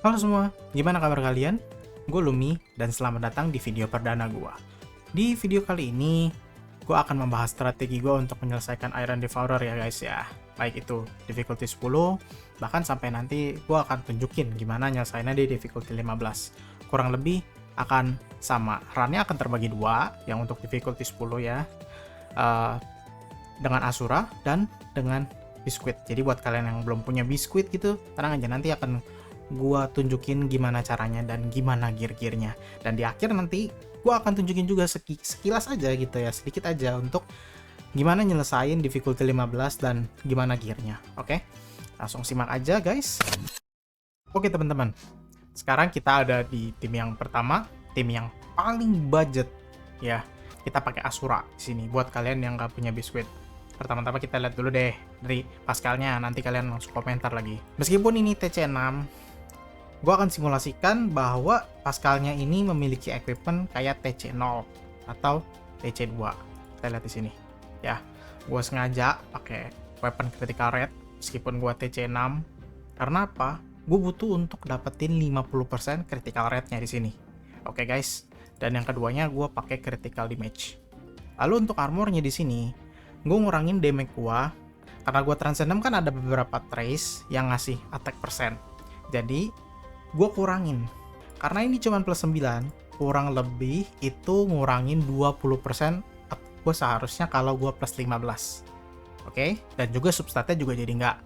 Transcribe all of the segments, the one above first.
Halo semua, gimana kabar kalian? Gue Lumi, dan selamat datang di video perdana gue. Di video kali ini, gue akan membahas strategi gue untuk menyelesaikan Iron Devourer ya guys ya. Baik itu difficulty 10, bahkan sampai nanti gue akan tunjukin gimana nyelesainnya di difficulty 15. Kurang lebih akan sama, runnya akan terbagi dua, yang untuk difficulty 10 ya, dengan Asura dan dengan Biskuit. Jadi buat kalian yang belum punya Biskuit gitu, tenang aja, nanti akan gua tunjukin gimana caranya dan gimana gear-gearnya. Dan di akhir nanti gua akan tunjukin juga sekilas aja gitu ya, sedikit aja untuk gimana nyelesain difficulty 15 dan gimana gearnya. Oke? Langsung simak aja guys. Oke teman-teman, sekarang kita ada di tim yang pertama, tim yang paling budget ya. Kita pakai Asura di sini buat kalian yang nggak punya Biskuit. Pertama-tama kita lihat dulu deh dari Pascalnya, nanti kalian langsung komentar lagi. Meskipun ini TC6, gue akan simulasikan bahwa Pascalnya ini memiliki equipment kayak TC0 atau TC2. Kita lihat di sini ya. Gue sengaja pakai weapon critical rate meskipun gue TC6. Karena apa? Gue butuh untuk dapetin 50% critical rate-nya di sini. Oke guys. Dan yang keduanya gue pakai critical damage. Lalu untuk armornya di sini, gue ngurangin damage gue. Karena gue transcendent kan ada beberapa trace yang ngasih attack percent. Jadi gue kurangin. Karena ini cuma plus 9, kurang lebih itu ngurangin 20% gue seharusnya kalau gue plus 15. Oke? Dan juga substatnya juga jadi nggak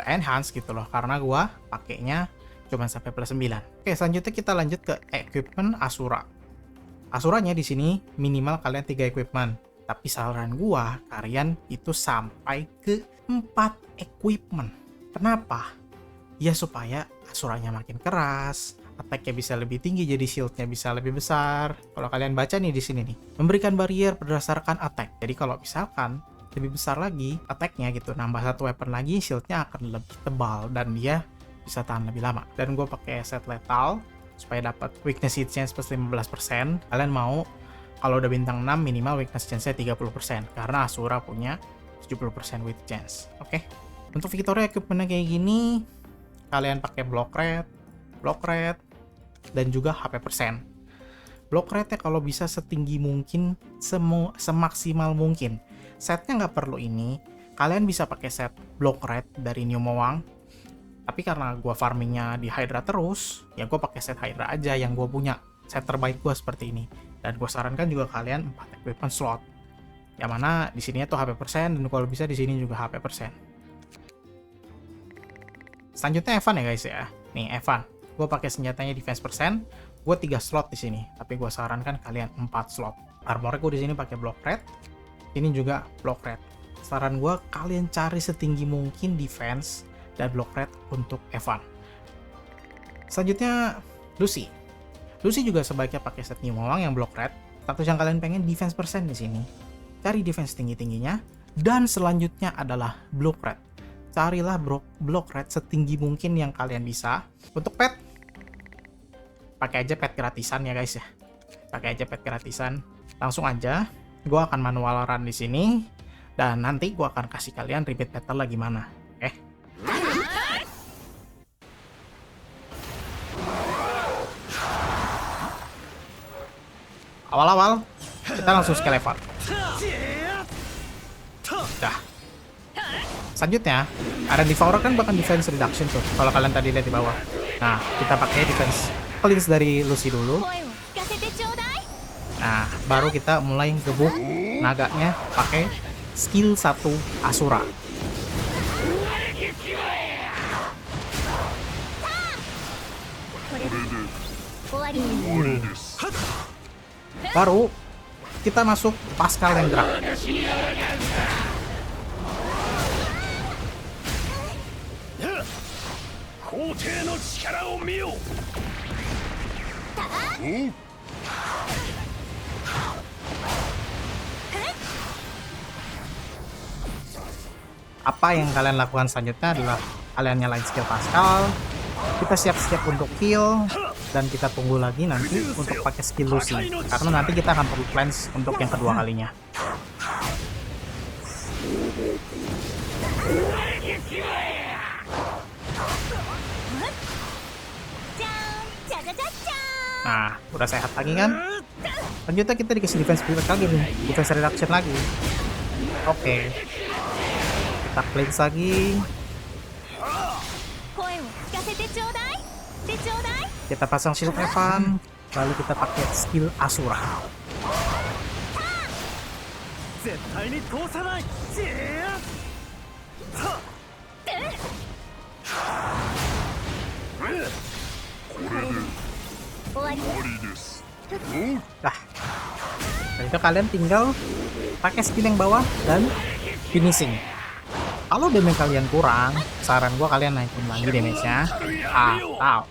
enhance gitu loh, karena gue pakainya cuma sampai plus 9. Oke, selanjutnya kita lanjut ke equipment Asura. Asuranya di sini minimal kalian 3 equipment. Tapi saran gua, kalian itu sampai ke 4 equipment. Kenapa? Ya supaya Asuranya makin keras, attack-nya bisa lebih tinggi, jadi shield-nya bisa lebih besar. Kalau kalian baca nih di sini nih, memberikan barrier berdasarkan attack. Jadi kalau misalkan lebih besar lagi attack-nya gitu, nambah satu weapon lagi, shield-nya akan lebih tebal dan dia bisa tahan lebih lama. Dan gue pakai set lethal supaya dapat weakness hit chance plus 15%. Kalian mau kalau udah bintang 6 minimal weakness chance-nya 30%, karena Asura punya 70% weak chance. Oke. Untuk Victoria equipment-nya kayak gini, kalian pakai block rate, dan juga HP persen. Block rate-nya kalau bisa setinggi mungkin, semaksimal mungkin. Setnya nggak perlu ini, kalian bisa pakai set block rate dari New Mowang. Tapi karena gue farmingnya di Hydra terus, ya gue pakai set Hydra aja yang gue punya. Set terbaik gue seperti ini. Dan gue sarankan juga kalian 4 equipment slot. Yang mana di sini tuh HP persen, dan kalau bisa di sini juga HP persen. Selanjutnya Evan ya guys ya. Nih Evan, gue pakai senjatanya defense persen. Gue 3 slot di sini, tapi gue sarankan kalian 4 slot. Armornya gue di sini pakai block rate. Ini juga block rate. Saran gue kalian cari setinggi mungkin defense dan block rate untuk Evan. Selanjutnya Lucy. Lucy juga sebaiknya pakai set New Mowang yang block rate. Status yang kalian pengen defense persen di sini. Cari defense tinggi-tingginya. Dan selanjutnya adalah block rate. Carilah block rate setinggi mungkin yang kalian bisa. Untuk pet, pakai aja pet gratisan ya guys ya. Pakai aja pet gratisan. Langsung aja, gue akan manual run di sini. Dan nanti gue akan kasih kalian repeat battle gimana. Oke? Awal-awal kita langsung skill level. Dah. Selanjutnya ada Devourer kan bahkan defense reduction tuh. Kalau kalian tadi lihat di bawah. Nah, kita pakai defense cleanse dari Lucy dulu. Nah, baru kita mulai gebuk naganya pakai skill 1 Asura. Baru kita masuk Pascal yang gerak. Apa yang kalian lakukan selanjutnya adalah kalian nyalain skill Pascal. Kita siap-siap untuk kill. Dan kita tunggu lagi nanti untuk pakai skill Lucy. Karena nanti kita akan perlu cleanse untuk yang kedua kalinya. Nah, udah sehat lagi kan? Lanjutnya kita dikasih defense build lagi nih, defense reduction lagi. Oke. Kita cleanse lagi. Kita pasang shield Evan, lalu kita pakai skill Asura. Nah, dan itu kalian tinggal pakai skill yang bawah dan finishing. Kalau damage kalian kurang, saran gua kalian naikin lagi damage-nya atau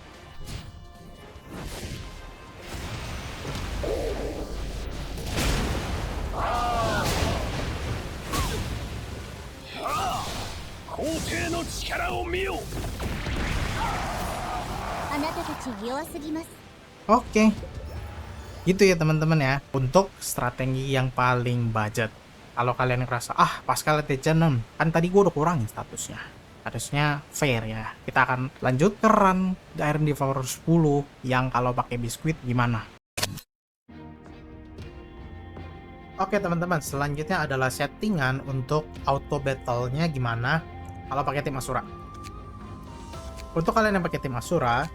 oke. Gitu ya teman-teman ya, untuk strategi yang paling budget. Kalau kalian ngerasa, Pascal Legend kan tadi gue udah kurangin statusnya, harusnya fair ya. Kita akan lanjut ke run Iron Devourer 10 yang kalau pakai biskuit gimana. Oke teman-teman, selanjutnya adalah settingan untuk auto battle-nya gimana kalau pakai tim Asura. Untuk kalian yang pakai tim Asura,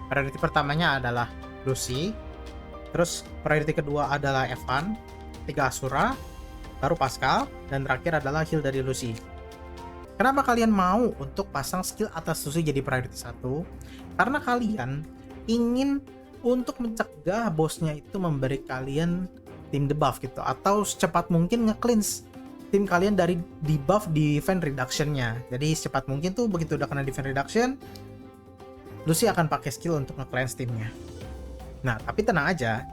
priority pertamanya adalah Lucy, terus priority kedua adalah Evan, 3 Asura, baru Pascal, dan terakhir adalah heal dari Lucy. Kenapa kalian mau untuk pasang skill atas Lucy jadi priority 1? Karena kalian ingin untuk mencegah bosnya itu memberi kalian tim debuff gitu, atau secepat mungkin nge-cleanse tim kalian dari debuff defense reduction-nya. Jadi secepat mungkin tuh begitu udah kena defense reduction, Lucy akan pakai skill untuk nge-cleanse timnya. Nah, tapi tenang aja,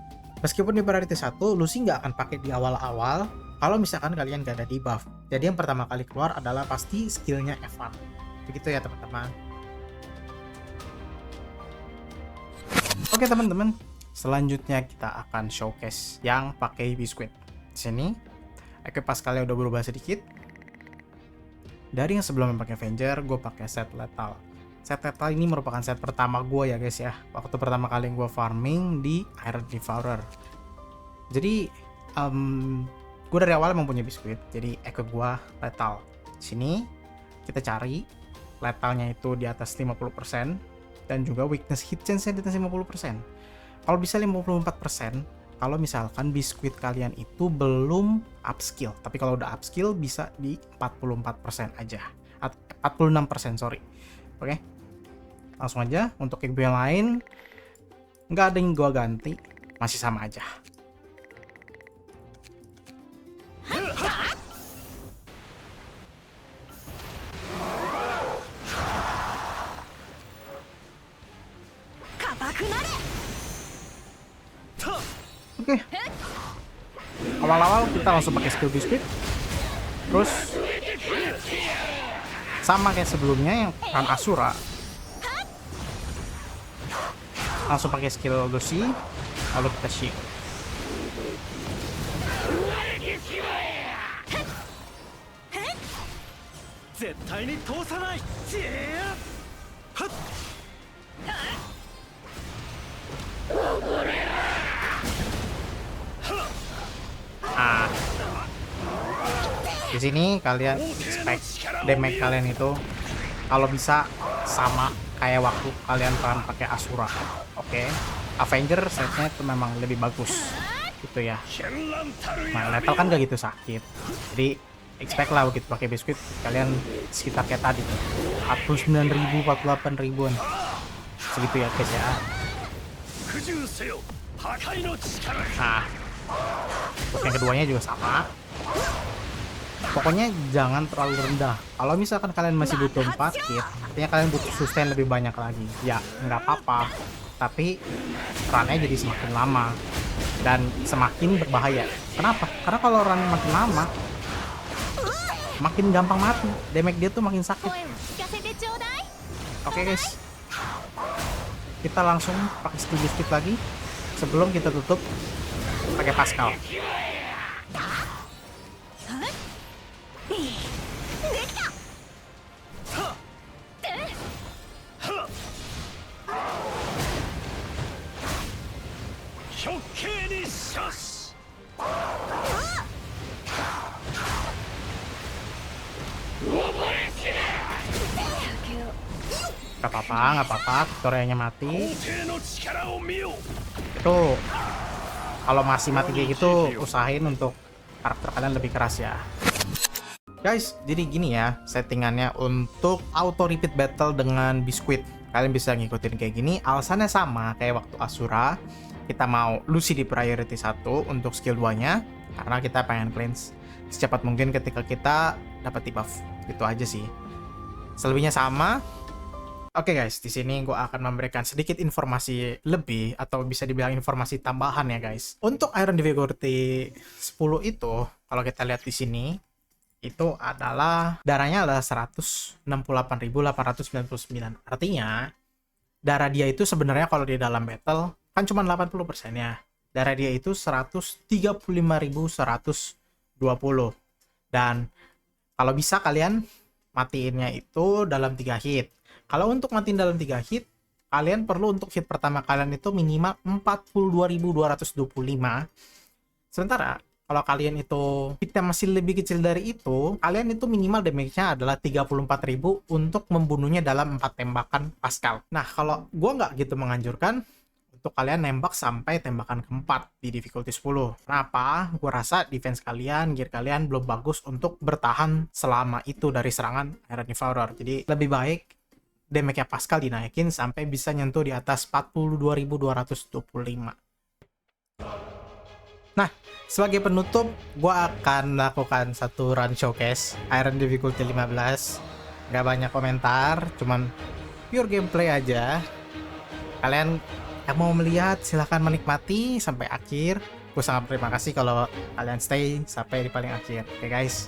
meskipun di priority 1, Lucy nggak akan pakai di awal-awal kalau misalkan kalian nggak ada debuff. Jadi yang pertama kali keluar adalah pasti skillnya Evan. Begitu ya teman-teman. Oke teman-teman, selanjutnya kita akan showcase yang pakai biskuit. Di sini, equip Pascalnya udah berubah sedikit. Dari yang sebelumnya pakai Avenger, gue pakai set Lethal. Set Lethal ini merupakan set pertama gue ya guys ya. Waktu pertama kali gue farming di Iron Devourer. Jadi, gue dari awal mempunyai biskuit. Jadi equip gue Lethal. Di sini kita cari Lethalnya itu di atas 50% dan juga weakness hit chance-nya di atas 50%. Kalau bisa 54%, kalau misalkan biskuit kalian itu belum upskill. Tapi kalau udah upskill bisa di 44% aja. 46%, sorry. Oke. Langsung aja untuk equip yang lain nggak ada yang gua ganti, masih sama aja. Oke. Awal-awal kita langsung pakai skill biskuit. Terus sama kayak sebelumnya yang kan Asura. Langsung pakai skill Lucy, lalu kita shield. Nah, di sini kalian expect damage kalian itu kalau bisa sama kayak waktu kalian pakai Asura. Oke. Avenger setnya itu memang lebih bagus gitu ya. Nah, Lethal kan gak gitu sakit, jadi expect lah begitu pakai biskuit kalian sekitar kayak tadi 49.000, 48.000-an segitu ya guys ya. Nah, untuk yang keduanya juga sama. Pokoknya jangan terlalu rendah. Kalau misalkan kalian masih butuh 4 kit, artinya kalian butuh sustain lebih banyak lagi. Ya, nggak apa-apa. Tapi runnya jadi semakin lama dan semakin berbahaya. Kenapa? Karena kalau run makin lama, makin gampang mati. Damage dia tuh makin sakit. Oke guys, kita langsung pakai skill biskuit lagi sebelum kita tutup pakai Pascal. 極刑に処す。 Gak apa-apa, nggak apa-apa. Victorianya mati. 皇帝の力を見よ。 Itu kalau masih mati kayak gitu, usahain untuk karakter kalian lebih keras ya. Guys, jadi gini ya settingannya untuk auto repeat battle dengan Biscuit. Kalian bisa ngikutin kayak gini. Alasannya sama kayak waktu Asura. Kita mau Lucy di priority 1 untuk skill 2-nya karena kita pengen cleanse secepat mungkin ketika kita dapat debuff. Gitu aja sih. Selebihnya sama. Oke guys, di sini gue akan memberikan sedikit informasi lebih atau bisa dibilang informasi tambahan ya guys. Untuk Iron Difficulty 10 itu, kalau kita lihat di sini, itu adalah darahnya adalah 168.899. Artinya, darah dia itu sebenarnya kalau di dalam battle kan cuma 80% ya. Darah dia itu 135.120. Dan kalau bisa kalian matiinnya itu dalam 3 hit. Kalau untuk matiin dalam 3 hit, kalian perlu untuk hit pertama kalian itu minimal 42.225. Sementara kalau kalian itu hitnya masih lebih kecil dari itu, kalian itu minimal damage-nya adalah 34.000 untuk membunuhnya dalam 4 tembakan Pascal. Nah, kalau gua nggak gitu menganjurkan untuk kalian nembak sampai tembakan keempat di difficulty 10. Kenapa? Gua rasa defense kalian, gear kalian belum bagus untuk bertahan selama itu dari serangan Iron Devourer. Jadi lebih baik damage-nya Pascal dinaikin sampai bisa nyentuh di atas 42.225. Nah, sebagai penutup, gue akan melakukan satu run showcase Iron Difficulty 15. Gak banyak komentar, cuman pure gameplay aja. Kalian yang mau melihat silahkan menikmati sampai akhir. Gue sangat berterima kasih kalau kalian stay sampai di paling akhir. Oke guys.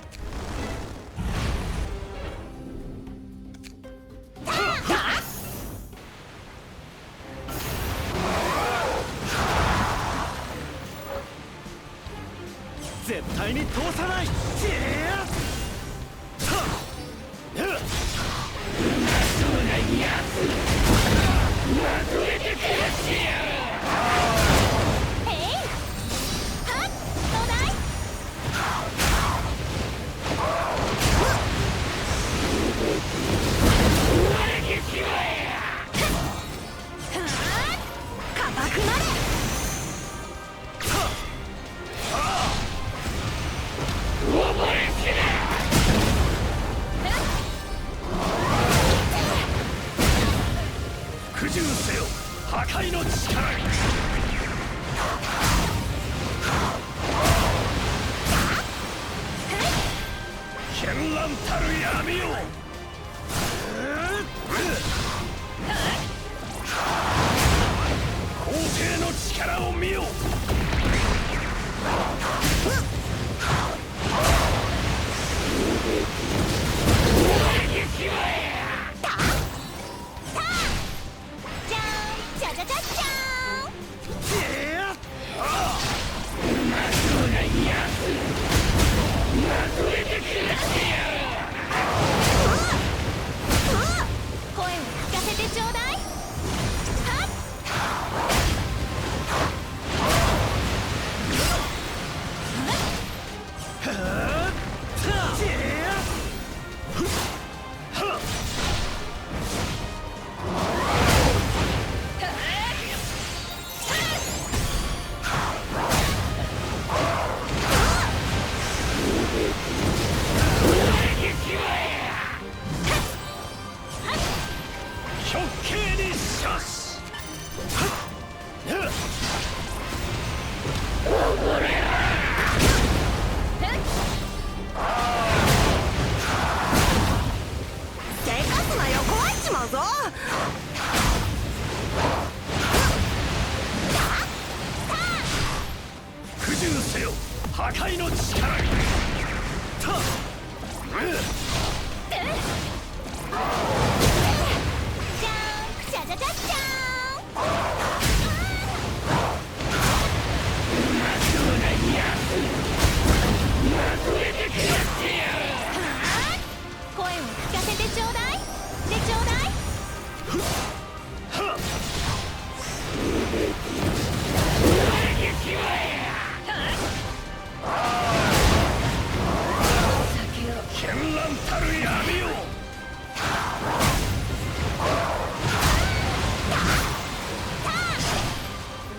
絢爛たる闇よ。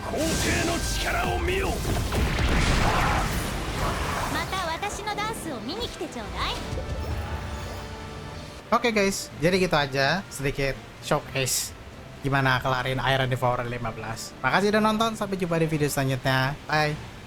皇帝の力を見よ。また私のダンスを見に来てちょうだい。 Oke guys, jadi gitu aja sedikit showcase gimana kelarin Iron Devourer 15. Makasih udah nonton, sampai jumpa di video selanjutnya. Bye.